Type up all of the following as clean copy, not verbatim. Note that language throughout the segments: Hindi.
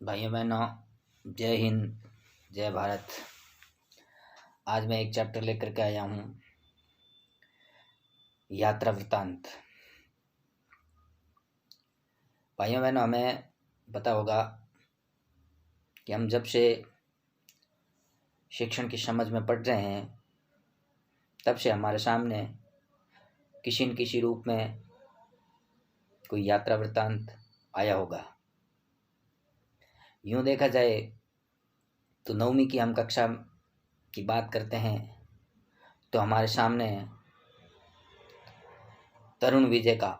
भाइयों बहनों, जय हिंद, जय भारत। आज मैं एक चैप्टर लेकर के आया हूँ, यात्रा वृत्तांत। भाइयों बहनों, हमें पता होगा कि हम जब से शिक्षण की समझ में पढ़ रहे हैं तब से हमारे सामने किसी न किसी रूप में कोई यात्रा वृत्तांत आया होगा। यूँ देखा जाए तो 9वीं की हम कक्षा की बात करते हैं तो हमारे सामने तरुण विजय का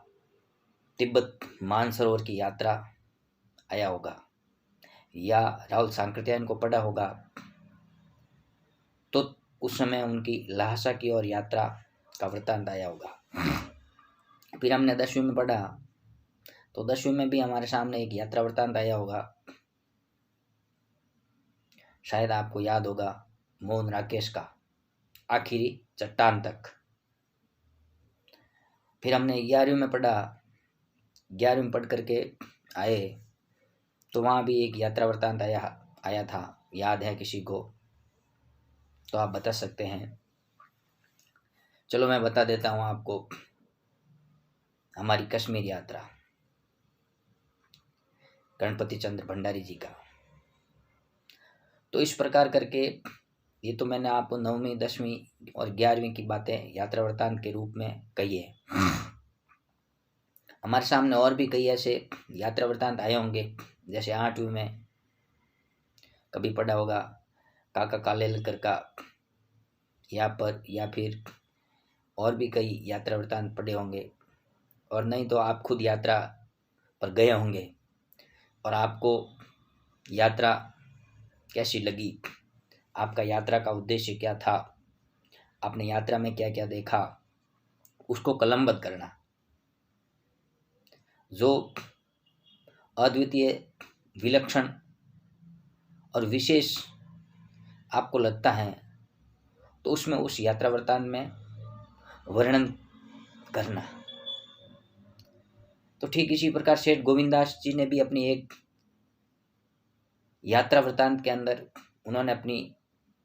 तिब्बत मानसरोवर की यात्रा आया होगा, या राहुल सांकृत्यायन को पढ़ा होगा तो उस समय उनकी लहासा की ओर यात्रा का वृत्तांत आया होगा। फिर हमने 10वीं में पढ़ा तो 10वीं में भी हमारे सामने एक यात्रा वृत्तांत आया होगा। शायद आपको याद होगा, मोहन राकेश का आखिरी चट्टान तक। फिर हमने 11वीं में पढ़ा, 11वीं में पढ़ करके आए तो वहाँ भी एक यात्रा वृत्तांत आया था। याद है किसी को तो आप बता सकते हैं। चलो मैं बता देता हूँ आपको। हमारी कश्मीर यात्रा, गणपति चंद्र भंडारी जी का। तो इस प्रकार करके ये तो मैंने आपको 9वीं, 10वीं और 11वीं की बातें यात्रा वृत्तांत के रूप में कही है। हमारे सामने और भी कई ऐसे यात्रा वृत्तांत आए होंगे, जैसे 8वीं में कभी पढ़ा होगा काका कालेलकर का, या फिर और भी कई यात्रा वृत्तांत पढ़े होंगे। और नहीं तो आप खुद यात्रा पर गए होंगे और आपको यात्रा कैसी लगी, आपका यात्रा का उद्देश्य क्या था, आपने यात्रा में क्या क्या देखा, उसको कलमबद्ध करना। जो अद्वितीय, विलक्षण और विशेष आपको लगता है तो उसमें उस यात्रा वृत्तांत में वर्णन करना। तो ठीक इसी प्रकार सेठ गोविंदास जी ने भी अपनी एक यात्रा वृत्तांत के अंदर उन्होंने अपनी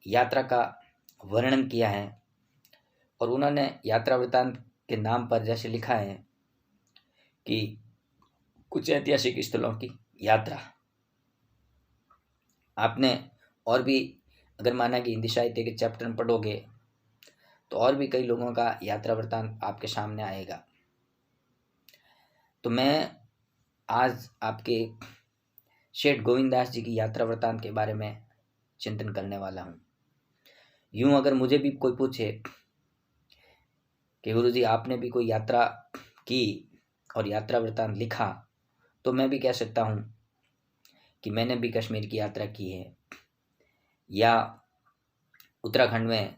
यात्रा का वर्णन किया है। और उन्होंने यात्रा वृत्तांत के नाम पर जैसे लिखा है कि कुछ ऐतिहासिक स्थलों की यात्रा। आपने और भी अगर माना कि हिंदी साहित्य के चैप्टर में पढ़ोगे तो और भी कई लोगों का यात्रा वृत्तांत आपके सामने आएगा। तो मैं आज आपके सेठ गोविंदास जी की यात्रा वृत्तांत के बारे में चिंतन करने वाला हूँ। यूँ अगर मुझे भी कोई पूछे कि गुरु जी आपने भी कोई यात्रा की और यात्रा वृत्तांत लिखा, तो मैं भी कह सकता हूँ कि मैंने भी कश्मीर की यात्रा की है, या उत्तराखंड में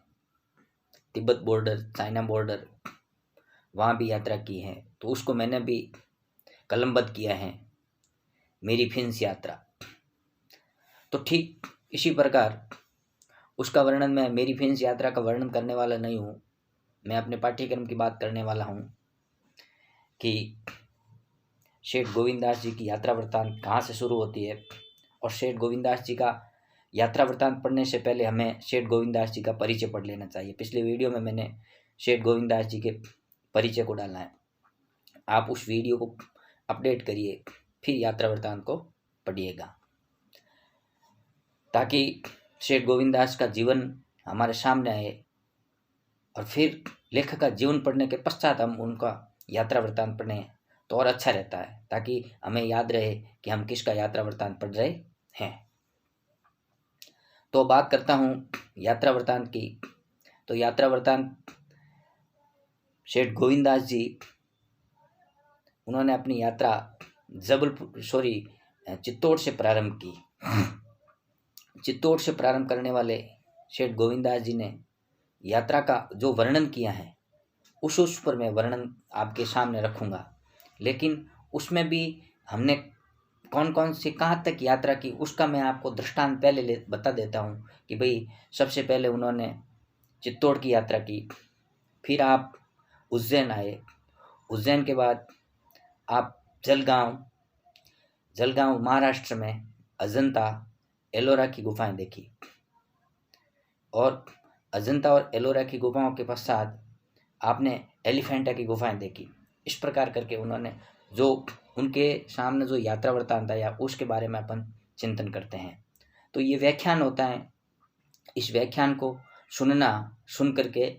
तिब्बत बॉर्डर, चाइना बॉर्डर, वहाँ भी यात्रा की है। तो उसको मैंने भी कलमबद्ध किया है, मेरी फिंस यात्रा। तो ठीक इसी प्रकार उसका वर्णन मैं मेरी फिंस यात्रा का वर्णन करने वाला नहीं हूँ। मैं अपने पाठ्यक्रम की बात करने वाला हूँ कि सेठ गोविंदास जी की यात्रा वृत्तांत कहाँ से शुरू होती है। और सेठ गोविंदास जी का यात्रा वृत्तांत पढ़ने से पहले हमें सेठ गोविंदास जी का परिचय पढ़ लेना चाहिए। पिछले वीडियो में मैंने सेठ गोविंदास जी के परिचय को डाला है, आप उस वीडियो को अपडेट करिए, फिर यात्रा वृत्तांत को पढ़िएगा, ताकि सेठ गोविंदास का जीवन हमारे सामने आए। और फिर लेखक का जीवन पढ़ने के पश्चात हम उनका यात्रा वृत्तांत पढ़ें तो और अच्छा रहता है, ताकि हमें याद रहे कि हम किसका यात्रा वृत्तांत पढ़ रहे हैं। तो बात करता हूँ यात्रा वृत्तांत की। तो यात्रा वृत्तांत सेठ गोविंदास जी, उन्होंने अपनी यात्रा चित्तौड़ से प्रारंभ की। चित्तौड़ से प्रारंभ करने वाले सेठ गोविंदास जी ने यात्रा का जो वर्णन किया है उस पर मैं वर्णन आपके सामने रखूँगा। लेकिन उसमें भी हमने कौन कौन से कहाँ तक यात्रा की उसका मैं आपको दृष्टांत पहले बता देता हूँ कि भाई सबसे पहले उन्होंने चित्तौड़ की यात्रा की, फिर आप उज्जैन आए, उज्जैन के बाद आप जलगांव महाराष्ट्र में अजंता एलोरा की गुफाएं देखी और अजंता और एलोरा की गुफाओं के पश्चात आपने एलिफेंटा की गुफाएं देखी। इस प्रकार करके उन्होंने जो उनके सामने जो यात्रा वृत्तांत या उसके बारे में अपन चिंतन करते हैं। तो ये व्याख्यान होता है। इस व्याख्यान को सुन करके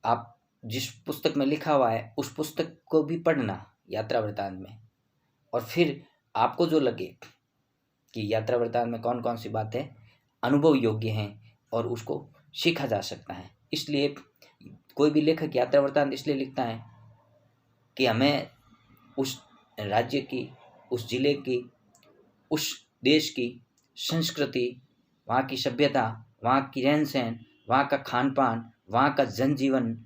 आप जिस पुस्तक में लिखा हुआ है उस पुस्तक को भी पढ़ना यात्रा वृत्तांत में, और फिर आपको जो लगे कि यात्रा वृत्तांत में कौन कौन सी बातें अनुभव योग्य हैं और उसको सीखा जा सकता है। इसलिए कोई भी लेखक यात्रा वृत्तांत इसलिए लिखता है कि हमें उस राज्य की, उस जिले की, उस देश की संस्कृति, वहाँ की सभ्यता, वहाँ की रहन सहन, वहाँ का खान पान, वहाँ का जनजीवन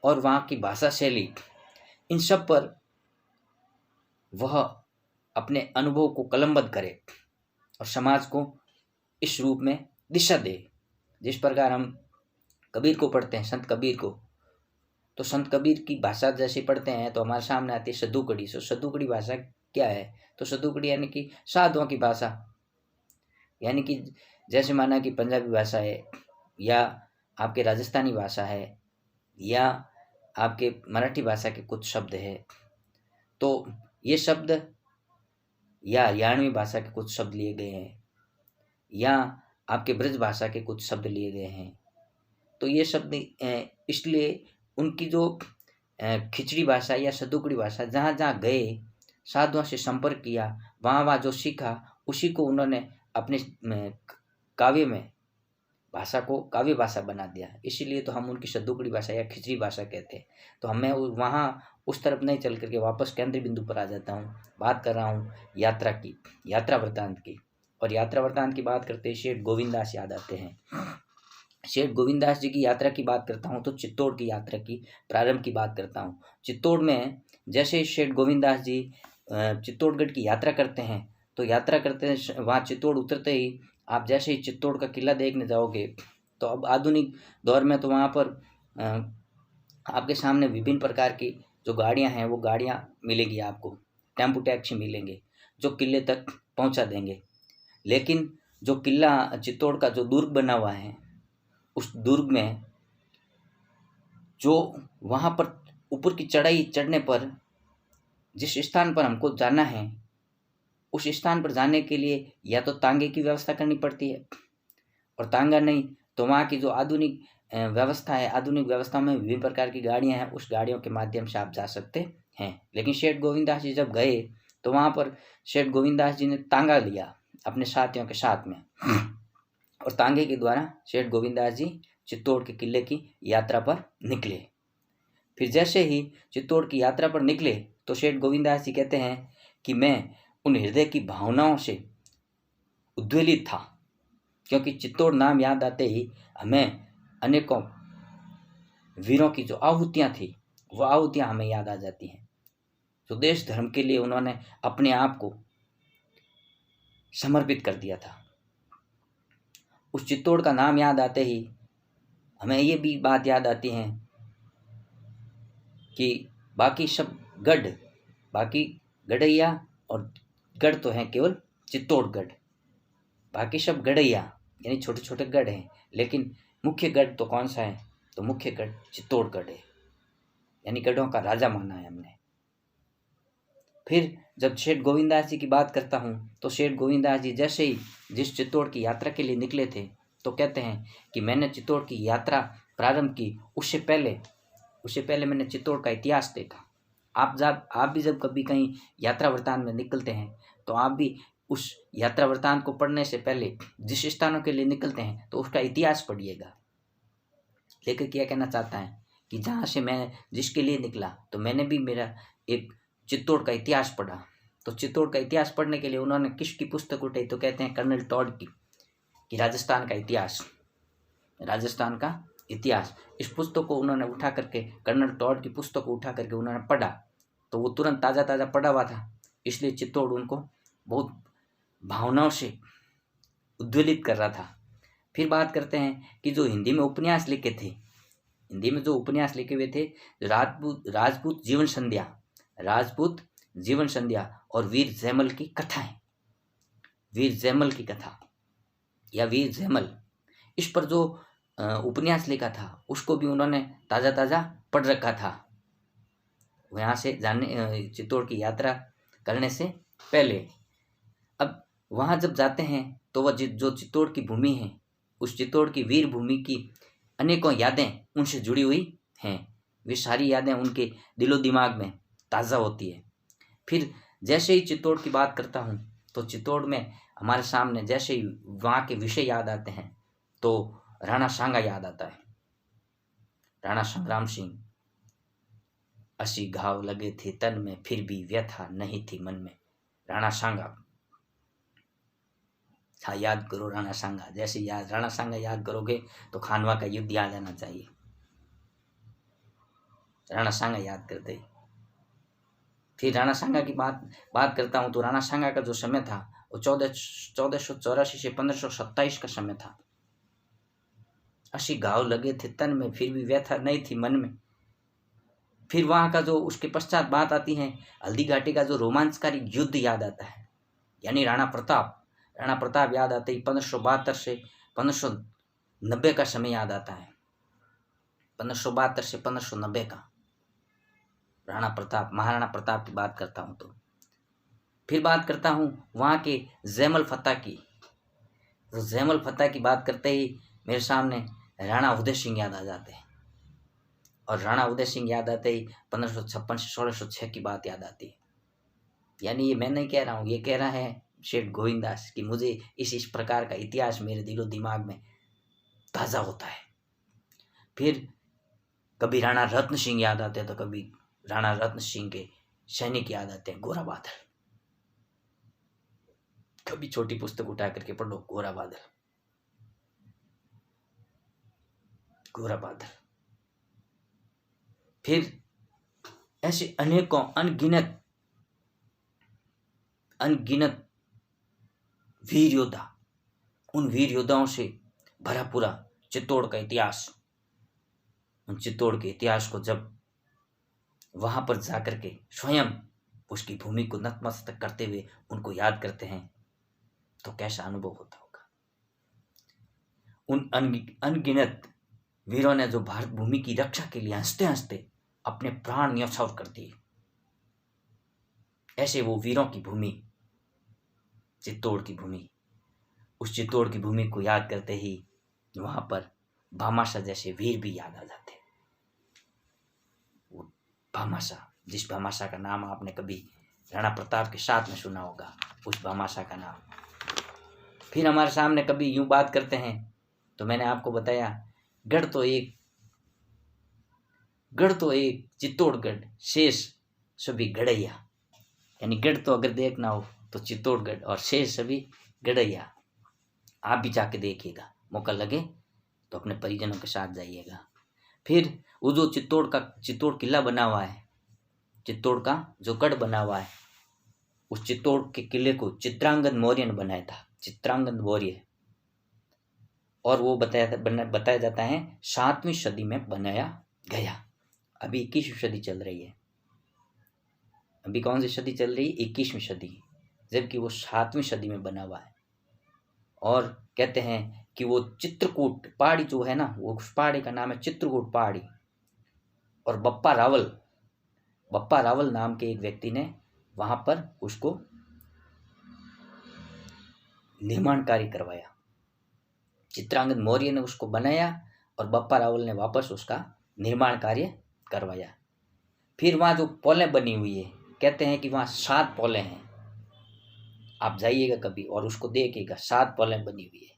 और वहाँ की भाषा शैली, इन सब पर वह अपने अनुभव को कलमबद्ध करे और समाज को इस रूप में दिशा दे। जिस प्रकार हम कबीर को पढ़ते हैं, संत कबीर को, तो संत कबीर की भाषा जैसे पढ़ते हैं तो हमारे सामने आती है सद्दूकड़ी। सो सद्दूकड़ी भाषा क्या है? तो सद्दूकड़ी यानी कि साधुओं की भाषा, यानी कि जैसे माना कि पंजाबी भाषा है या आपके राजस्थानी भाषा है या आपके मराठी भाषा के कुछ शब्द है, तो ये शब्द या हरियाणवी भाषा के कुछ शब्द लिए गए हैं या आपके ब्रज भाषा के कुछ शब्द लिए गए हैं। तो ये शब्द इसलिए उनकी जो खिचड़ी भाषा या सद्दूकड़ी भाषा, जहाँ जहाँ गए, साधुओं से संपर्क किया, वहाँ वहाँ जो सीखा उसी को उन्होंने अपने काव्य में भाषा को काव्य भाषा बना दिया। इसीलिए तो हम उनकी सद्दूकड़ी भाषा या खिचड़ी भाषा कहते हैं। तो हमें वहाँ उस तरफ नहीं चल करके वापस केंद्रीय बिंदु पर आ जाता हूँ। बात कर रहा हूँ यात्रा की, यात्रा वृत्तांत की। और यात्रा वृत्तांत की बात करते ही सेठ गोविंददास याद आते हैं। सेठ गोविंददास जी की यात्रा की बात करता हूँ तो चित्तौड़ की यात्रा की प्रारंभ की बात करता हूँ। चित्तौड़ में जैसे सेठ गोविंददास जी चित्तौड़गढ़ की यात्रा करते हैं, तो यात्रा करते हैं, वहाँ चित्तौड़ उतरते ही आप जैसे ही चित्तौड़ का किला देखने जाओगे, तो अब आधुनिक दौर में तो वहाँ पर आपके सामने विभिन्न प्रकार की जो गाड़ियाँ हैं वो गाड़ियाँ मिलेगी, आपको टेम्पो टैक्सी मिलेंगे जो किले तक पहुँचा देंगे। लेकिन जो किला चित्तौड़ का जो दुर्ग बना हुआ है, उस दुर्ग में जो वहाँ पर ऊपर की चढ़ाई चढ़ने पर जिस स्थान पर हमको जाना है, उस स्थान पर जाने के लिए या तो तांगे की व्यवस्था करनी पड़ती है, और तांगा नहीं तो वहाँ की जो आधुनिक व्यवस्था है, आधुनिक व्यवस्था में विभिन्न प्रकार की गाड़ियाँ हैं, उस गाड़ियों के माध्यम से आप जा सकते हैं। लेकिन सेठ गोविंददास जी जब गए तो वहाँ पर सेठ गोविंददास जी ने तांगा लिया अपने साथियों के साथ में, और तांगे के द्वारा सेठ गोविंददास जी चित्तौड़ के किले की यात्रा पर निकले। फिर जैसे ही चित्तौड़ की यात्रा पर निकले तो सेठ गोविंददास जी कहते हैं कि मैं उन हृदय की भावनाओं से उद्वेलित था, क्योंकि चित्तौड़ नाम याद आते ही हमें अनेकों वीरों की जो आहुतियाँ थी वो आहुतियाँ हमें याद आ जाती हैं, जो देश धर्म के लिए उन्होंने अपने आप को समर्पित कर दिया था। उस चित्तौड़ का नाम याद आते ही हमें ये भी बात याद आती है कि बाकी सब गढ़, बाकी गढ़ैया और गढ़ तो हैं केवल चित्तौड़गढ़, बाकी सब गढ़ैया यानी छोटे छोटे गढ़ हैं, लेकिन मुख्य गढ़ तो कौन सा है? तो मुख्य गढ़ चित्तौड़गढ़ है, यानी गढ़ों का राजा माना है हमने। फिर जब सेठ गोविंददास जी की बात करता हूँ तो सेठ गोविंददास जी जैसे ही जिस चित्तौड़ की यात्रा के लिए निकले थे तो कहते हैं कि मैंने चित्तौड़ की यात्रा प्रारंभ की, उससे पहले मैंने चित्तौड़ का इतिहास देखा। आप भी जब कभी कहीं यात्रा वृत्तांत में निकलते हैं तो आप भी उस यात्रा वृत्तांत को पढ़ने से पहले जिस स्थानों के लिए निकलते हैं तो उसका इतिहास पढ़िएगा। लेखक क्या कहना चाहता है कि जहाँ से मैं जिसके लिए निकला तो मैंने भी मेरा एक चित्तौड़ का इतिहास पढ़ा। तो चित्तौड़ का इतिहास पढ़ने के लिए उन्होंने किसकी पुस्तक उठाई? तो कहते हैं कर्नल टॉड की राजस्थान का इतिहास। इस पुस्तक को उन्होंने उठा करके, कर्नल टॉड की पुस्तक को उठा करके उन्होंने पढ़ा, तो वो तुरंत ताज़ा ताज़ा पढ़ा हुआ था, इसलिए चित्तौड़ उनको बहुत भावनाओं से उद्वेलित कर रहा था। फिर बात करते हैं कि जो हिंदी में उपन्यास लिखे थे, हिंदी में जो उपन्यास लिखे हुए थे, राजपूत जीवन संध्या और वीर जयमल की कथाएं। वीर जैमल की कथा या वीर जैमल, इस पर जो उपन्यास लिखा था उसको भी उन्होंने ताज़ा ताज़ा पढ़ रखा था। यहाँ से जाने चित्तौड़ की यात्रा करने से पहले। अब वहाँ जब जाते हैं तो वह जो चित्तौड़ की भूमि है, उस चित्तौड़ की वीर भूमि की अनेकों यादें उनसे जुड़ी हुई हैं। वे सारी यादें उनके दिलो दिमाग में ताज़ा होती है। फिर जैसे ही चित्तौड़ की बात करता हूँ तो चित्तौड़ में हमारे सामने जैसे ही वहाँ के विषय याद आते हैं तो राणा सांगा याद आता है। राणा संग्राम सिंह, 80 घाव लगे थे तन में फिर भी व्यथा नहीं थी मन में। राणा सांगा, हाँ याद करो राणा सांगा। जैसे याद राणा सांगा याद करोगे तो खानवा का युद्ध याद आना चाहिए। राणा सांगा याद करते ही फिर राणा सांगा की बात करता हूँ तो राणा सांगा का जो समय था वो 1484 से 1527 का समय था। 80 घाव लगे थे तन में फिर भी व्यथा नहीं थी मन में। फिर वहाँ का जो उसके पश्चात बात आती है, हल्दी घाटी का जो रोमांचकारी युद्ध याद आता है, यानी राणा प्रताप याद आते ही 1572 से 1590 का समय याद आता है। 1572 से 1590 का महाराणा प्रताप की बात करता हूँ तो फिर बात करता हूँ वहाँ के जैमल फतह की। तो जैमल फतह की बात करते ही मेरे सामने राणा उदय सिंह याद आ जाते हैं, और राणा उदय सिंह याद आते ही 1556 से 1606 की बात याद आती है। यानी ये मैं नहीं कह रहा हूँ, ये कह रहा है सेठ गोविंदास कि मुझे इस प्रकार का इतिहास मेरे दिलो दिमाग में ताज़ा होता है। फिर कभी राणा रत्न सिंह याद आते हैं तो कभी राणा रत्न सिंह के सैनिक याद आते हैं, गोरा बादल। कभी छोटी पुस्तक उठा करके पढ़ो, गोरा बादल। फिर ऐसे अनेकों अनगिनत वीर योद्धा, उन वीर योद्धाओं से भरा पूरा चित्तौड़ का इतिहास। उन चित्तौड़ के इतिहास को जब वहां पर जाकर के स्वयं उसकी भूमि को नतमस्तक करते हुए उनको याद करते हैं तो कैसा अनुभव होता होगा। उन अनगिनत वीरों ने जो भारत भूमि की रक्षा के लिए हंसते हंसते अपने प्राण न्यौछावर कर दिए, ऐसे वो वीरों की भूमि चित्तौड़ की भूमि, उस चित्तौड़ की भूमि को याद करते ही वहां पर भामाशाह जैसे वीर भी याद आ जाते। वो भामाशाह, जिस भामाशाह का नाम आपने कभी राणा प्रताप के साथ में सुना होगा, उस भामाशाह का नाम। फिर हमारे सामने कभी यूं बात करते हैं तो मैंने आपको बताया गढ़ तो एक चित्तौड़गढ़, शेष सभी गढ़ैया। यानी गढ़ तो अगर देखना हो तो चित्तौड़गढ़ और शेष सभी गढ़ैया। आप भी जाके देखिएगा, मौका लगे तो अपने परिजनों के साथ जाइएगा। फिर वो जो चित्तौड़ किला बना हुआ है, चित्तौड़ का जो गढ़ बना हुआ है, उस चित्तौड़ के किले को चित्रांगद मौर्य ने बनाया था, चित्रांगद मौर्य। और वो बताया जाता है 7वीं सदी में बनाया गया। अभी 21वीं सदी चल रही है। अभी कौन सी सदी चल रही है? 21वीं सदी, जबकि वो 7वीं सदी में बना हुआ है। और कहते हैं कि वो चित्रकूट पहाड़ी जो है ना, वो उस पहाड़ी का नाम है चित्रकूट पहाड़ी। और बप्पा रावल नाम के एक व्यक्ति ने वहां पर उसको निर्माण कार्य करवाया। चित्रांगद मौर्य ने उसको बनाया और बप्पा रावल ने वापस उसका निर्माण कार्य करवाया। फिर वहाँ जो पोलें बनी हुई है, कहते हैं कि वहाँ 7 पोलें हैं। आप जाइएगा कभी और उसको देखिएगा, 7 पोलें बनी हुई है।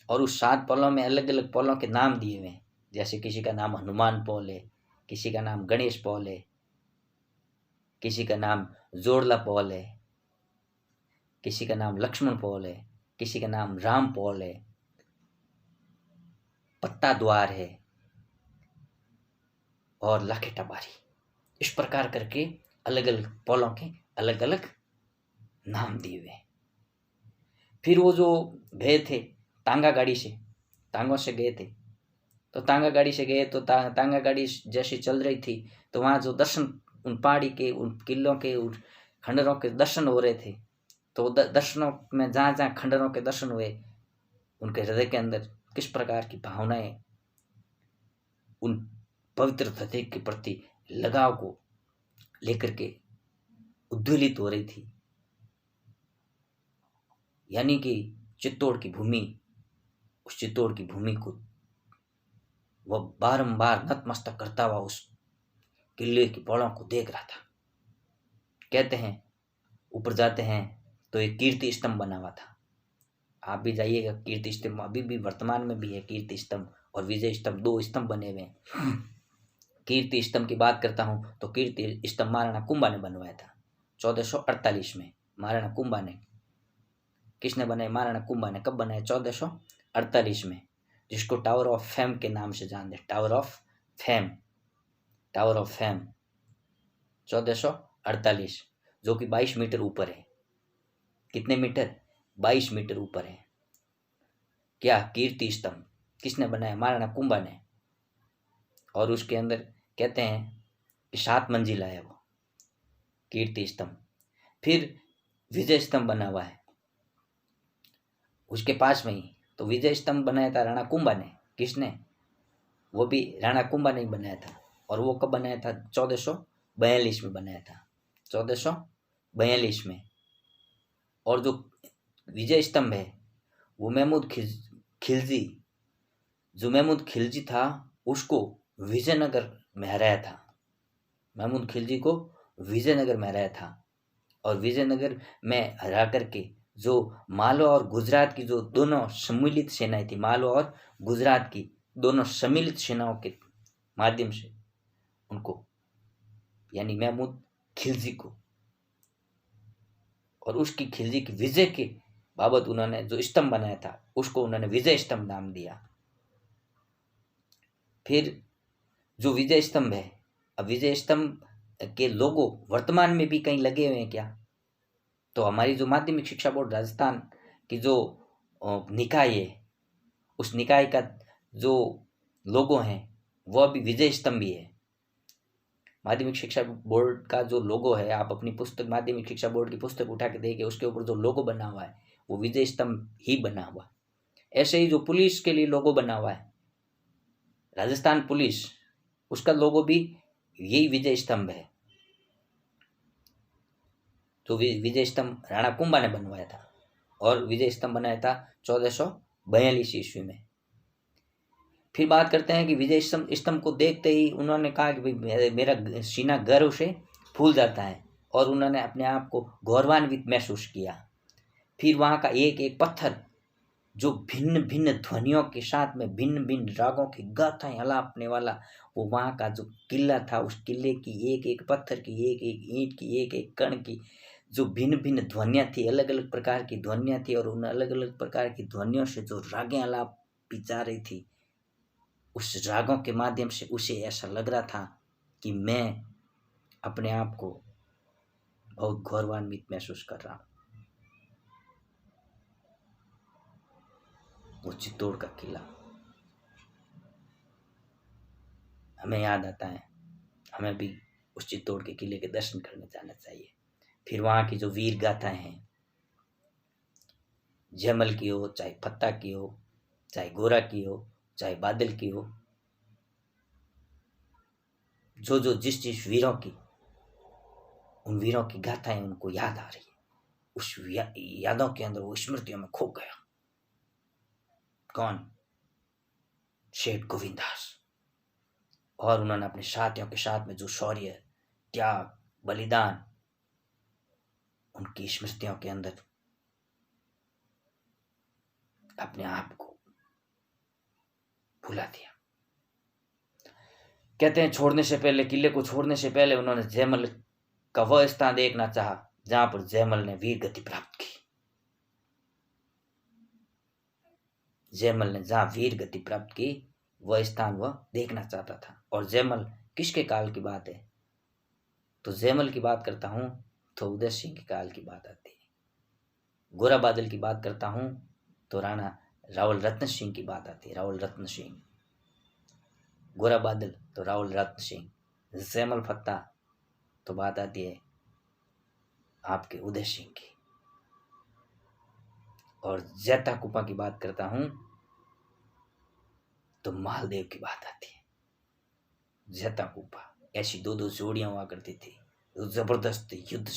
और उस 7 पोलों में अलग अलग पोलों के नाम दिए हुए हैं। जैसे किसी का नाम हनुमान पोल है, किसी का नाम गणेश पोल है, किसी का नाम जोड़ला पोल है, किसी का नाम लक्ष्मण पोल है, किसी का नाम राम पोल है, पत्ता द्वार है और लाखेटा बारी। इस प्रकार करके अलग अलग पोलों के अलग अलग नाम दिए हुए। फिर वो जो गए थे टांगों से गए थे, तो तांगा गाड़ी से गए तो तांगा गाड़ी जैसी चल रही थी तो वहाँ जो दर्शन, उन पहाड़ी के, उन किलों के, उन खंडरों के दर्शन हो रहे थे। तो दर्शनों में जहाँ जहाँ खंडरों के दर्शन हुए, उनके हृदय के अंदर किस प्रकार की भावनाएं उन पवित्र हृदय के प्रति लगाव को लेकर के उद्वेलित हो रही थी। यानी कि चित्तौड़ की भूमि, उस चित्तौड़ की भूमि को वह बारंबार नतमस्तक करता हुआ उस किले की पौड़ों को देख रहा था। कहते हैं ऊपर जाते हैं तो एक कीर्ति स्तंभ बना हुआ था। आप भी जाइएगा, कीर्ति स्तंभ अभी भी वर्तमान में भी है। कीर्ति स्तंभ और विजय स्तंभ, दो स्तंभ बने हुए हैं। कीर्ति स्तंभ की बात करता हूं तो कीर्ति स्तंभ महाराणा कुंभा ने बनवाया था 1448 में। महाराणा कुंभा ने, किसने बनाया? महाराणा कुंभा ने। कब बनाया? 1448 में, जिसको टावर ऑफ फेम के नाम से जानते हैं। Tower of fame, tower of fame 1448, जो कि 22 मीटर ऊपर है। कितने मीटर? 22 मीटर ऊपर है। क्या कीर्ति स्तंभ किसने बनाया? महाराणा कुंभा ने। और उसके अंदर कहते हैं कि 7 मंजिला है वो कीर्ति स्तंभ। फिर विजय स्तंभ बना हुआ है उसके पास में ही। तो विजय स्तंभ बनाया था राणा कुंभा ने। किसने? वो भी राणा कुंभा ने ही बनाया था। और वो कब बनाया था? 1442 में बनाया था, 1442 में। और जो विजय स्तंभ है वो महमूद खिलजी, जो महमूद खिलजी था उसको विजयनगर में हराया था। महमूद खिलजी को विजयनगर में हराया था। और विजयनगर में हरा करके जो मालवा और गुजरात की जो दोनों सम्मिलित सेनाएं थी, मालवा और गुजरात की दोनों सम्मिलित सेनाओं के माध्यम से उनको, यानी महमूद खिलजी को और उसकी खिलजी की विजय के बाबत उन्होंने जो स्तंभ बनाया था उसको उन्होंने विजय स्तंभ नाम दिया। फिर जो विजय स्तंभ है, अब विजय स्तंभ के लोगो वर्तमान में भी कहीं लगे हुए हैं क्या? तो हमारी जो माध्यमिक शिक्षा बोर्ड राजस्थान की जो निकाय है, उस निकाय का जो लोगो है वह भी विजय स्तंभ ही है। माध्यमिक शिक्षा बोर्ड का जो लोगो है, आप अपनी पुस्तक, माध्यमिक शिक्षा बोर्ड की पुस्तक उठा के देखिए, उसके ऊपर जो लोगो बना हुआ है वो विजय स्तंभ ही बना हुआ है। ऐसे ही जो पुलिस के लिए लोगो बना हुआ है, राजस्थान पुलिस, उसका लोगो भी यही विजय स्तंभ है। तो विजय स्तंभ राणा कुंभा ने बनवाया था और विजय स्तंभ बनाया था 1442 ईस्वी में। फिर बात करते हैं कि विजय स्तंभ को देखते ही उन्होंने कहा कि भाई मेरा सीना गर्व से फूल जाता है, और उन्होंने अपने आप को गौरवान्वित महसूस किया। फिर वहाँ का एक एक पत्थर जो भिन्न भिन्न ध्वनियों के साथ में भिन्न भिन्न रागों की गाथाएं अलापने वाला, वो वहाँ का जो किला था, उस किले की एक एक पत्थर की, एक एक ईंट की, एक एक कण की जो भिन्न भिन्न ध्वनियाँ थी, अलग अलग प्रकार की ध्वनियाँ थी, और उन अलग अलग प्रकार की ध्वनियों से जो रागें अलाप जा रही थी, उस रागों के माध्यम से उसे ऐसा लग रहा था कि मैं अपने आप को बहुत गौरवान्वित महसूस कर रहा हूँ। वो चित्तौड़ का किला हमें याद आता है। हमें भी उस चित्तौड़ के किले के दर्शन करने जाना चाहिए। फिर वहाँ की जो वीर गाथाएं हैं, जयमल की हो, चाहे फत्ता की हो, चाहे गोरा की हो, चाहे बादल की हो, जो जो जिस जिस वीरों की, उन वीरों की गाथाएं उनको याद आ रही है। उस यादों के अंदर वो स्मृतियों में खो गया। कौन? सेठ गोविंदास। और उन्होंने अपने साथियों के साथ में जो शौर्य, त्याग, बलिदान, उनकी स्मृतियों के अंदर अपने आप को भुला दिया। कहते हैं छोड़ने से पहले, किले को छोड़ने से पहले उन्होंने जयमल का वह स्थान देखना चाहा जहां पर जयमल ने वीर गति प्राप्त की। जयमल ने जहां वीर गति प्राप्त की वह स्थान वह देखना चाहता था। और जयमल किसके काल की बात है? तो जयमल की बात करता हूं तो उदय सिंह के काल की बात आती है। गोरा बादल की बात करता हूं तो राणा रावल रत्न सिंह की बात आती है। रावल रत्न सिंह, गोरा बादल तो रावल रत्न सिंह, जयमल फत्ता तो बात आती है आपके उदय सिंह की। और जैता कुपा की बात करता हूं तो मालदेव की बात आती है। जैता कुपा ऐसी दो दो जोड़ियां हुआ करती थी, जबरदस्त युद्ध।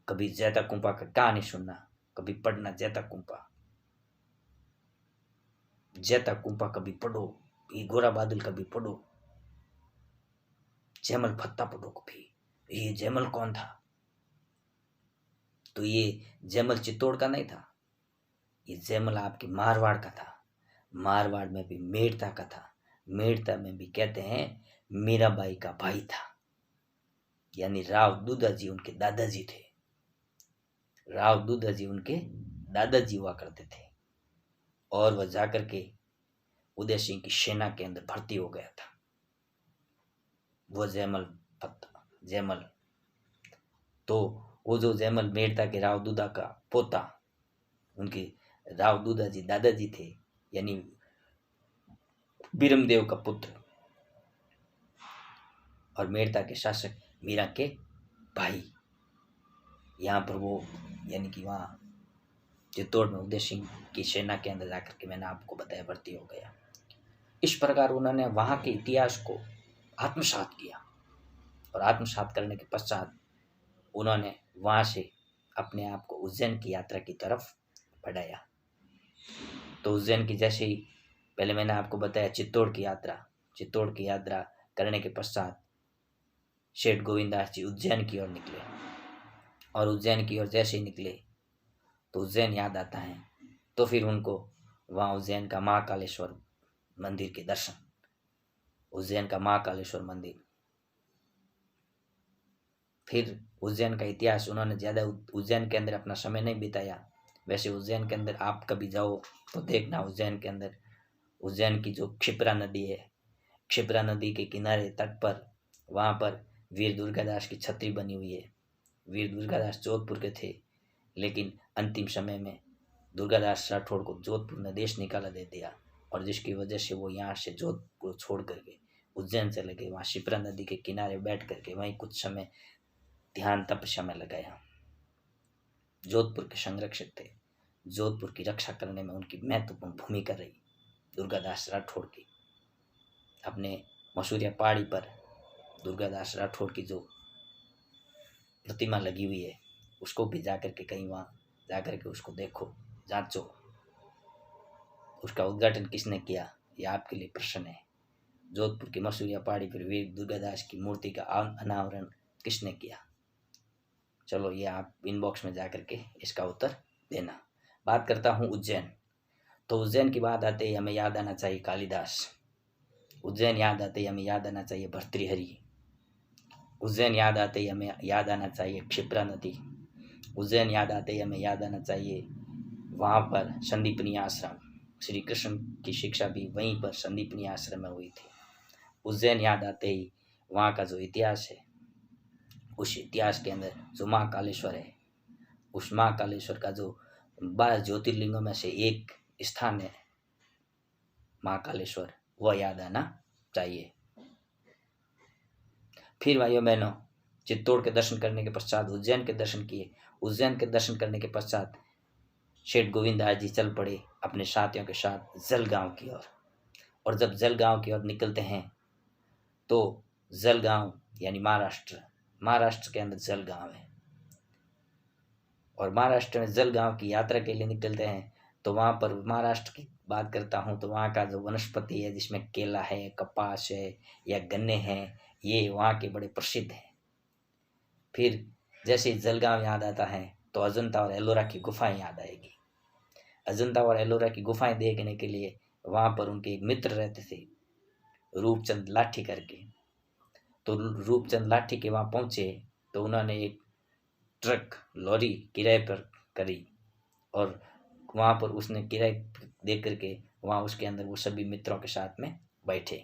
कभी जैता कुपा का कहानी सुनना, कभी पढ़ना जैता कुपा। जैता कुपा कभी पढ़ो, ये गोरा बादल कभी पढ़ो, जैमल फत्ता पढ़ो कभी। ये जैमल कौन था? तो ये जैमल चित्तौड़ का नहीं था, ये जैमल आपके मारवाड़ का था। मारवाड़ में भी मेड़ता का था। मेड़ता में भी कहते हैं मीराबाई का भाई था, यानी राव दूधाजी उनके दादाजी थे। राव दूधाजी उनके दादाजी हुआ करते थे और वह जाकर के उदय सिंह की सेना के अंदर भर्ती हो गया था। वो जैमल पत्ता जैमल, तो वो जो जैमल मेड़ता के राव दूधा का पोता, उनके राव दूधाजी दादाजी थे, यानी बीरमदेव का पुत्र और मेड़ता के शासक मीरा के भाई। यहाँ पर वो यानी कि वहाँ चित्तौड़ में उदय सिंह की सेना के अंदर जाकर के मैंने आपको बताया भर्ती हो गया। इस प्रकार उन्होंने वहाँ के इतिहास को आत्मसात किया और आत्मसात करने के पश्चात उन्होंने वहाँ से अपने आप को उज्जैन की यात्रा की तरफ बढ़ाया। तो उज्जैन की जैसे ही पहले मैंने आपको बताया चित्तौड़ की यात्रा करने के पश्चात सेठ गोविंददास जी उज्जैन की ओर निकले और उज्जैन की ओर जैसे ही निकले तो उज्जैन याद आता है। तो फिर उनको वहाँ उज्जैन का महाकालेश्वर मंदिर के दर्शन, उज्जैन का महाकालेश्वर मंदिर, फिर उज्जैन का इतिहास। उन्होंने ज़्यादा उज्जैन के अंदर अपना समय नहीं बिताया। वैसे उज्जैन के अंदर आप कभी जाओ तो देखना, उज्जैन के अंदर उज्जैन की जो क्षिप्रा नदी है, क्षिप्रा नदी के किनारे तट पर वहाँ पर वीर दुर्गादास की छतरी बनी हुई है। वीर दुर्गादास जोधपुर के थे, लेकिन अंतिम समय में दुर्गादास राठौड़ को जोधपुर ने देश निकाला दे दिया और जिसकी वजह से वो यहाँ से जोधपुर छोड़ करके उज्जैन चले गए। वहाँ क्षिप्रा नदी के किनारे बैठ करके वहीं कुछ समय ध्यान तपस्या में लगाया। जोधपुर के संरक्षक थे, जोधपुर की रक्षा करने में उनकी महत्वपूर्ण भूमिका रही दुर्गादास राठौड़ की। अपने मसूरिया पहाड़ी पर दुर्गादास राठौड़ की जो प्रतिमा लगी हुई है उसको भी जाकर के कहीं वहाँ जाकर के उसको देखो, जांचो। उसका उद्घाटन किसने किया ये आपके लिए प्रश्न है। जोधपुर की मसूरिया पहाड़ी पर वीर दुर्गादास की मूर्ति का अनावरण किसने किया? चलो ये आप इनबॉक्स में जाकर के इसका उत्तर देना। बात करता हूँ उज्जैन। तो उज्जैन की बात आते ही हमें याद आना चाहिए कालिदास। उज्जैन याद आते ही हमें याद आना चाहिए भर्तृहरि। उज्जैन याद आते ही हमें याद आना चाहिए क्षिप्रा नदी। उज्जैन याद आते ही हमें याद आना चाहिए वहाँ पर संदीपनी आश्रम, श्री कृष्ण की शिक्षा भी वहीं पर संदीपनी आश्रम में हुई थी। उज्जैन याद आते ही वहाँ का जो इतिहास है, उस इतिहास के अंदर जो महाकालेश्वर है, उस महाकालेश्वर का जो 12 ज्योतिर्लिंगों में से एक स्थान है महाकालेश्वर, वह याद आना चाहिए। फिर भाइयों बहनों, चित्तौड़ के दर्शन करने के पश्चात उज्जैन के दर्शन किए। उज्जैन के दर्शन करने के पश्चात सेठ गोविंददास जी चल पड़े अपने साथियों के साथ जलगांव की ओर। और जब जलगांव की ओर निकलते हैं तो जलगांव यानी महाराष्ट्र के अंदर जलगांव है और महाराष्ट्र में जलगांव की यात्रा के लिए निकलते हैं। तो वहाँ पर महाराष्ट्र की बात करता हूँ तो वहाँ का जो वनस्पति है जिसमें केला है, कपास है या गन्ने हैं, ये वहाँ के बड़े प्रसिद्ध हैं। फिर जैसे जलगांव याद आता है तो अजंता और एलोरा की गुफाएं याद आएगी। अजंता और एलोरा की गुफाएं देखने के लिए वहाँ पर उनके एक मित्र रहते थे रूपचंद लाठी करके। तो रूपचंद लाठी के वहाँ पहुँचे तो उन्होंने एक ट्रक लॉरी किराए पर करी और वहाँ पर उसने किराए दे करके वहाँ उसके अंदर वो सभी मित्रों के साथ में बैठे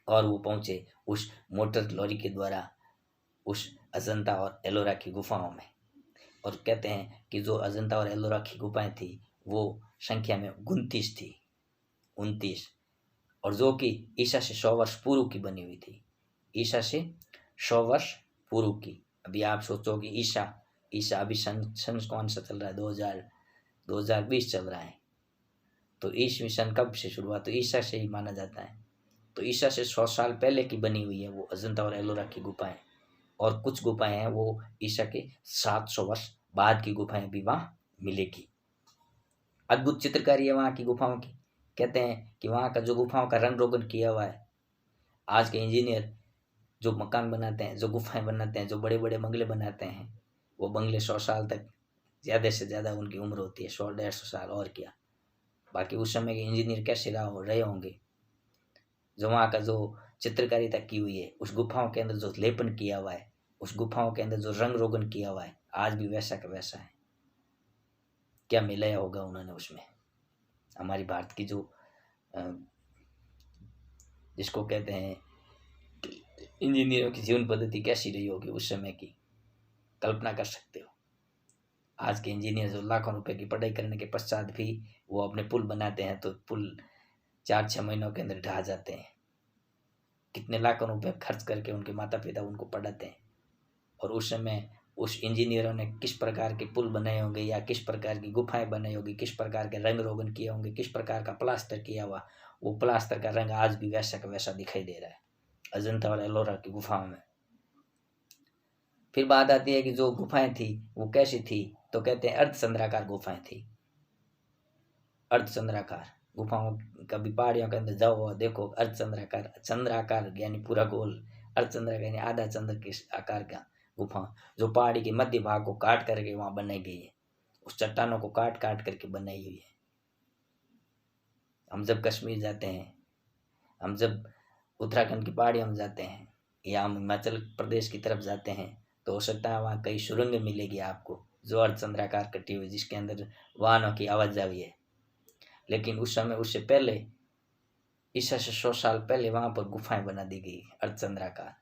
और वो पहुँचे उस मोटर लॉरी के द्वारा उस अजंता और एलोरा की गुफाओं में। और कहते हैं कि जो अजंता और एलोरा की गुफाएं थी वो संख्या में 29 और जो कि ईसा से 100 वर्ष पूर्व की बनी हुई थी। ईसा से 100 वर्ष पूर्व की। अभी आप सोचो कि ईसा अभी सन कौन सा चल रहा है, 2020 चल रहा है, तो इस मिशन कब से शुरू हुआ? तो ईसा से ही माना जाता है। तो ईसा से 100 साल पहले की बनी हुई है वो अजंता और एलोरा की गुफाएं, और कुछ गुफाएं हैं वो ईसा के 700 वर्ष बाद की गुफाएं भी वहाँ मिलेगी। अद्भुत चित्रकारी है वहाँ की गुफाओं की। कहते हैं कि वहाँ का जो गुफाओं का रंग रोगन किया हुआ है, आज के इंजीनियर जो मकान बनाते हैं, जो गुफाएं बनाते हैं, जो बड़े बड़े बंगले बनाते हैं, वो बंगले 100 साल तक ज़्यादा से ज़्यादा उनकी उम्र होती है, 100-150 साल, और क्या। बाकी उस समय के इंजीनियर कैसे रहे होंगे। जो वहाँ का जो चित्रकारिता की हुई है, उस गुफाओं के अंदर जो लेपन किया हुआ है, उस गुफाओं के अंदर जो रंग रोगन किया हुआ है, आज भी वैसा का वैसा है। क्या मिलाया होगा उन्होंने उसमें। हमारी भारत की जो जिसको कहते हैं इंजीनियरों की जीवन पद्धति कैसी रही होगी उस समय की, कल्पना कर सकते हो। आज के इंजीनियर जो लाखों रुपए की पढ़ाई करने के पश्चात भी वो अपने पुल बनाते हैं, तो पुल 4-6 महीनों के अंदर ढह जाते हैं। कितने लाखों रुपए खर्च करके उनके माता पिता उनको पढ़ाते हैं, और उस समय उस इंजीनियरों ने किस प्रकार के पुल बनाए होंगे, या किस प्रकार की गुफाएं बनाई होगी, किस प्रकार के रंग रोगन किए होंगे, किस प्रकार का प्लास्टर किया हुआ, वो प्लास्टर का रंग आज भी वैसा का वैसा दिखाई दे रहा है अजंता और एलोरा की गुफाओं में। फिर बात आती है कि जो गुफाएं थी वो कैसी थी, तो कहते हैं अर्धचंद्राकार गुफाएं थी। अर्धचंद्राकार गुफाओं, कभी पहाड़ियों के अंदर जाओ और देखो अर्धचंद्राकार, चंद्राकार यानी पूरा गोल, अर्धचंद्राकार यानी आधा चंद्र के आकार का गुफा, जो पहाड़ी के मध्य भाग को काट करके वहां बनाई गई है, उस चट्टानों को काट काट करके बनाई हुई है। हम जब कश्मीर जाते हैं, हम जब उत्तराखंड की पहाड़ियों में जाते हैं, या हम हिमाचल प्रदेश की तरफ जाते हैं, तो हो सकता है वहाँ कई सुरंगें मिलेगी आपको जो अर्धचंद्राकार कटी हुई, जिसके अंदर वाहनों की आवाजाही है। लेकिन उस समय, उससे पहले, ईसा से 100 साल पहले वहाँ पर गुफाएं बना दी गई अर्धचंद्राकार।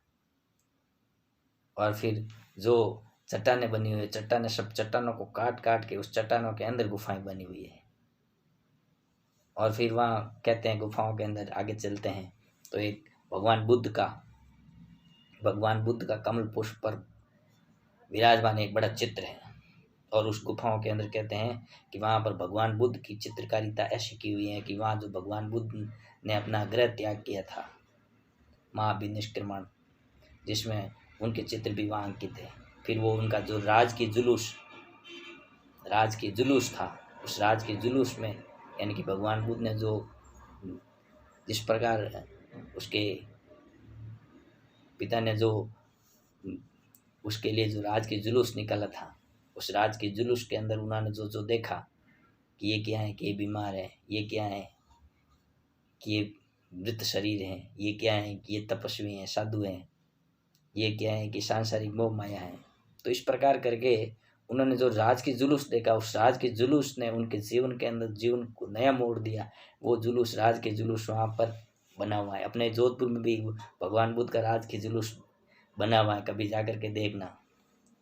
और फिर जो चट्टानें बनी हुई है, चट्टानें, सब चट्टानों को काट काट के उस चट्टानों के अंदर गुफाएं बनी हुई है। और फिर वहाँ कहते हैं गुफाओं के अंदर आगे चलते हैं तो एक भगवान बुद्ध का कमल पुष्प पर विराजमान एक बड़ा चित्र है। और उस गुफाओं के अंदर कहते हैं कि वहाँ पर भगवान बुद्ध की चित्रकारिता ऐसी की हुई है कि वहाँ जो भगवान बुद्ध ने अपना गृह त्याग किया था, महाविनिष्क्रमण, जिसमें उनके चित्र भी वहाँ अंकित है। फिर वो उनका जो राज की जुलूस था, उस राज के जुलूस में, यानी कि भगवान बुद्ध ने जो जिस प्रकार उसके पिता ने जो उसके लिए जो राज के जुलूस निकाला था, उस राज के जुलूस के अंदर उन्होंने जो जो देखा कि ये क्या है, कि ये बीमार है, ये क्या है कि ये मृत शरीर है, ये क्या है कि ये तपस्वी हैं, साधु हैं, ये क्या है कि सांसारिक मोह माया है। तो इस प्रकार करके उन्होंने जो राज की जुलूस देखा, उस राज के जुलूस ने उनके जीवन के अंदर जीवन को नया मोड़ दिया। वो जुलूस, राज के जुलूस वहाँ पर बना हुआ है। अपने जोधपुर में भी भगवान बुद्ध का राज के जुलूस बना हुआ है, कभी जा करके देखना।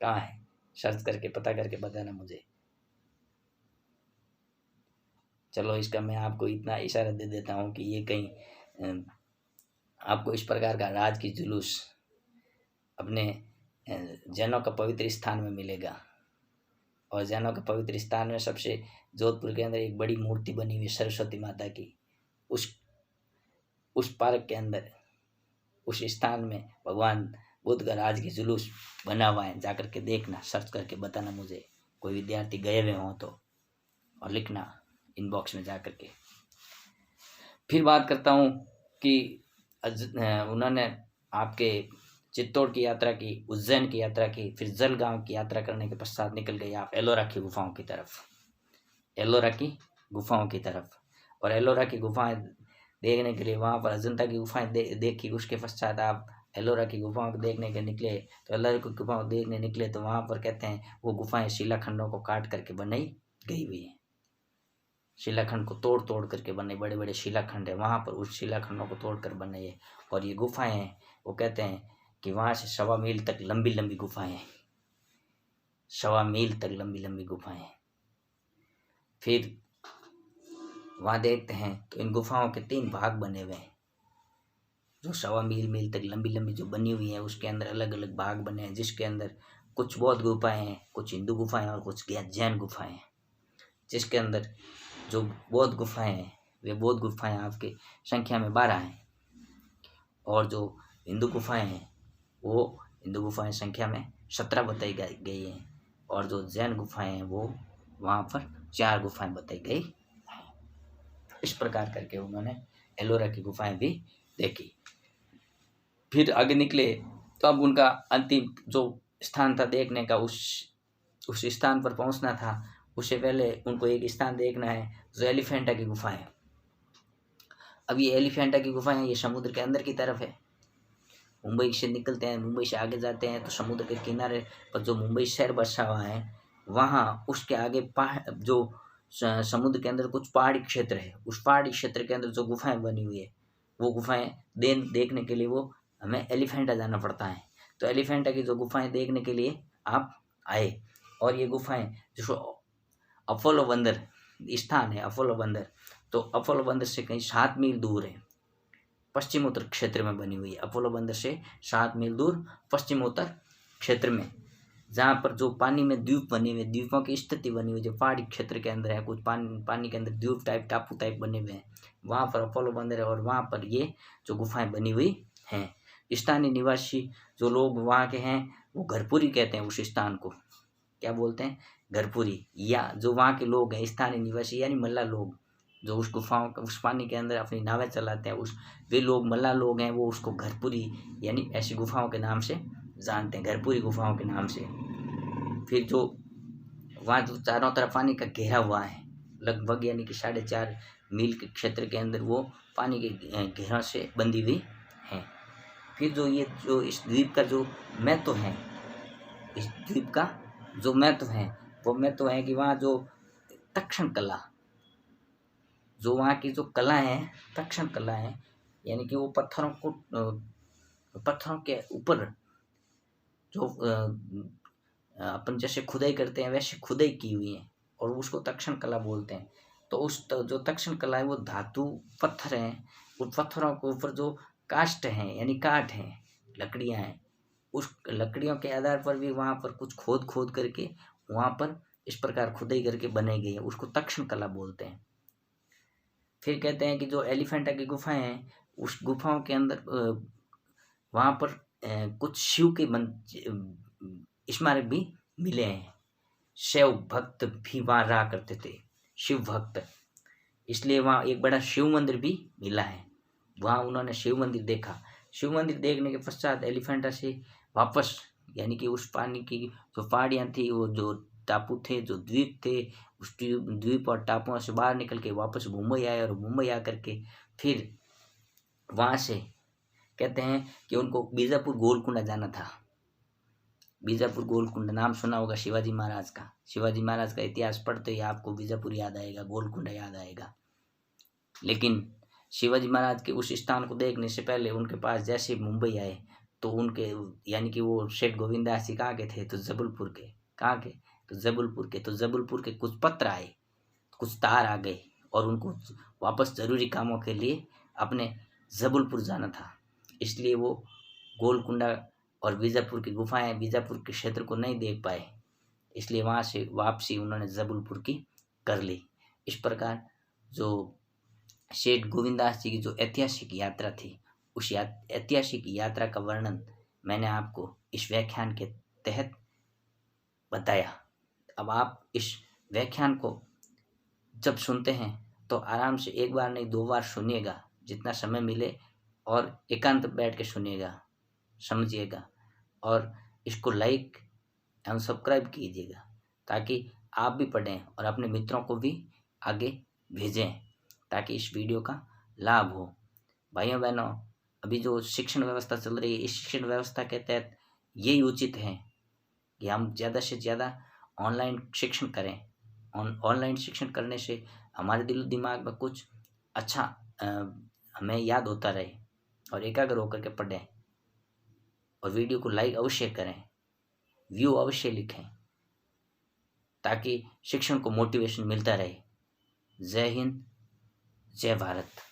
कहाँ है, सर्च करके पता करके बताना मुझे। चलो, इसका मैं आपको इतना इशारा दे देता हूँ कि ये कहीं आपको इस प्रकार का राज की जुलूस अपने जैनों का पवित्र स्थान में मिलेगा। और जैनों के पवित्र स्थान में सबसे जोधपुर के अंदर एक बड़ी मूर्ति बनी हुई सरस्वती माता की, उस पार्क के अंदर, उस स्थान में भगवान बुद्ध का राज की जुलूस बना हुआ है। जाकर के देखना, सर्च करके बताना मुझे। कोई विद्यार्थी गए हुए हों तो, और लिखना इनबॉक्स में जाकर के। फिर बात करता हूँ कि उन्होंने आपके चित्तौड़ की यात्रा की, उज्जैन की यात्रा की, फिर जलगांव की यात्रा करने के पश्चात निकल गए आप एलोरा की गुफाओं की तरफ। और एलोरा की गुफाएं देखने के लिए वहाँ पर अजंता की गुफाएं देखी। उसके पश्चात आप एलोरा की गुफाओं को देखने के निकले, तो एलोरा की गुफाओं देखने निकले तो वहाँ पर कहते हैं वो गुफाएं शिलाखंडों को काट करके बनाई गई हुई है। शिलाखंड को तोड़ तोड़ करके बने, बड़े बड़े शिलाखंड है वहाँ पर, उस शिलाखंडों को तोड़ कर बने है। और ये गुफाएं हैं, वो कहते हैं कि वहाँ से 1.25 मील तक लंबी लंबी गुफाएं हैं, 1.25 मील तक लंबी लंबी गुफाएं हैं। फिर वहाँ देखते हैं तो इन गुफाओं के 3 भाग बने हुए हैं। जो 1.25 मील तक लंबी लंबी जो बनी हुई है, उसके अंदर अलग अलग भाग बने हैं, जिसके अंदर कुछ बौद्ध गुफाएं हैं, कुछ हिंदू गुफाएं और कुछ जैन गुफाएं हैं। जिसके अंदर जो बौद्ध गुफाएं हैं वे बौद्ध गुफाएं आपके संख्या में 12 हैं, और जो हिंदू गुफाएं हैं वो हिंदू गुफाएं संख्या में 17 बताई गई हैं, और जो जैन गुफाएं हैं वो वहाँ पर 4 गुफाएं बताई गई। इस प्रकार करके उन्होंने एलोरा की गुफाएं भी देखी। फिर आगे निकले तो अब उनका अंतिम जो स्थान था देखने का, उस स्थान पर पहुंचना था। उससे पहले उनको एक स्थान देखना है जो एलिफेंटा की गुफाएं। अब ये एलिफेंटा की गुफाएं ये समुद्र के अंदर की तरफ है। मुंबई से निकलते हैं, मुंबई से आगे जाते हैं तो समुद्र के किनारे पर जो मुंबई शहर बसा हुआ है वहाँ उसके आगे पहाड़, जो समुद्र के अंदर कुछ पहाड़ी क्षेत्र है, उस पहाड़ी क्षेत्र के अंदर जो गुफाएं बनी हुई है वो गुफाएं देखने के लिए वो हमें एलिफेंटा जाना पड़ता है। तो एलिफेंटा की जो गुफाएं देखने के लिए आप आए, और ये गुफाएं जो अपोलो बंदर स्थान है, अपोलो बंदर, तो अपोलो बंदर से कहीं 7 मील दूर है, पश्चिमोत्तर क्षेत्र में बनी हुई है। अपोलो बंदर से 7 मील दूर पश्चिमोत्तर क्षेत्र में, जहाँ पर जो पानी में द्वीप बने हुए, द्वीपों की स्थिति बनी हुई, जो पहाड़ी क्षेत्र के अंदर है, कुछ पानी के अंदर द्वीप टाइप, टापू टाइप बने हुए हैं, वहाँ पर अपोलो बंदर है, और वहाँ पर ये जो गुफाएं बनी हुई हैं। स्थानीय निवासी जो लोग वहाँ के हैं वो घरपुरी कहते हैं उस स्थान को। क्या बोलते हैं? घरपुरी, या जो वहाँ के लोग हैं स्थानीय निवासी यानी मल्ला लोग, जो उस गुफाओं का उस पानी के अंदर अपनी नावें चलाते हैं, वे लोग मल्ला लोग हैं, वो उसको घरपुरी यानी ऐसी गुफाओं के नाम से जानते हैं, घरपुरी गुफाओं के नाम से। फिर जो वहाँ जो चारों तरफ पानी का घेरा हुआ है लगभग यानी कि 4.5 मील के क्षेत्र के अंदर वो पानी के घेरों से बंधी हुई है। फिर जो इस द्वीप का जो महत्व है, इस द्वीप का जो महत्व है वो महत्व है कि वहाँ जो तक्षण कला, जो वहाँ की जो कला है, तक्षण कला है, यानी कि वो पत्थरों के ऊपर जो अपन जैसे खुदाई करते हैं वैसे खुदाई की हुई है, और उसको तक्षण कला बोलते हैं। तो उस जो तक्षण कला है वो धातु पत्थर हैं, उन पत्थरों के ऊपर जो काष्ठ हैं यानी काठ हैं, लकड़ियाँ हैं, उस लकड़ियों के आधार पर भी वहाँ पर कुछ खोद करके वहाँ पर इस प्रकार खुदाई करके बनाई गई है, उसको तक्षण कला बोलते हैं। फिर कहते हैं कि जो एलिफेंटा की गुफाएं हैं उस गुफाओं के अंदर वहाँ पर कुछ शिव के स्मारक भी मिले हैं। शिव भक्त भी वहाँ रहा करते थे, शिव भक्त, इसलिए वहाँ एक बड़ा शिव मंदिर भी मिला है। वहाँ उन्होंने शिव मंदिर देखा। शिव मंदिर देखने के पश्चात एलिफेंटा से वापस यानी कि उस पानी की जो पहाड़ियाँ थी, वो जो टापू थे, जो द्वीप थे, उस द्वीप और टापुओं से बाहर निकल के वापस मुंबई आए, और मुंबई आकर के फिर वहाँ से कहते हैं कि उनको बीजापुर गोलकुंडा जाना था। बीजापुर गोलकुंडा नाम सुना होगा शिवाजी महाराज का। शिवाजी महाराज का इतिहास पढ़ते ही आपको बीजापुर याद आएगा, गोलकुंडा याद आएगा। लेकिन शिवाजी महाराज के उस स्थान को देखने से पहले उनके पास जैसे मुंबई आए तो उनके यानी कि वो सेठ गोविंदास जी कहाँ के थे? तो जबलपुर के। कहाँ के? तो जबलपुर के। तो जबलपुर के कुछ पत्र आए, कुछ तार आ गए, और उनको वापस ज़रूरी कामों के लिए अपने जबलपुर जाना था। इसलिए वो गोलकुंडा और बीजापुर की गुफाएं, बीजापुर के क्षेत्र को नहीं देख पाए, इसलिए वहाँ से वापसी उन्होंने जबलपुर की कर ली। इस प्रकार जो सेठ गोविंदास जी की जो ऐतिहासिक यात्रा थी, उस ऐतिहासिक यात्रा का वर्णन मैंने आपको इस व्याख्यान के तहत बताया। अब आप इस व्याख्यान को जब सुनते हैं तो आराम से एक बार नहीं 2 बार सुनिएगा, जितना समय मिले, और एकांत बैठ के सुनिएगा, समझिएगा, और इसको लाइक एवं सब्सक्राइब कीजिएगा ताकि आप भी पढ़ें और अपने मित्रों को भी आगे भेजें, ताकि इस वीडियो का लाभ हो। भाइयों बहनों, अभी जो शिक्षण व्यवस्था चल रही है, इस शिक्षण व्यवस्था के तहत यही उचित है कि हम ज़्यादा से ज़्यादा ऑनलाइन शिक्षण करें। ऑनलाइन शिक्षण करने से हमारे दिल दिमाग में कुछ अच्छा हमें याद होता रहे, और एकाग्र होकर के पढ़ें, और वीडियो को लाइक अवश्य करें, व्यू अवश्य लिखें, ताकि शिक्षण को मोटिवेशन मिलता रहे। जय हिंद, जय भारत।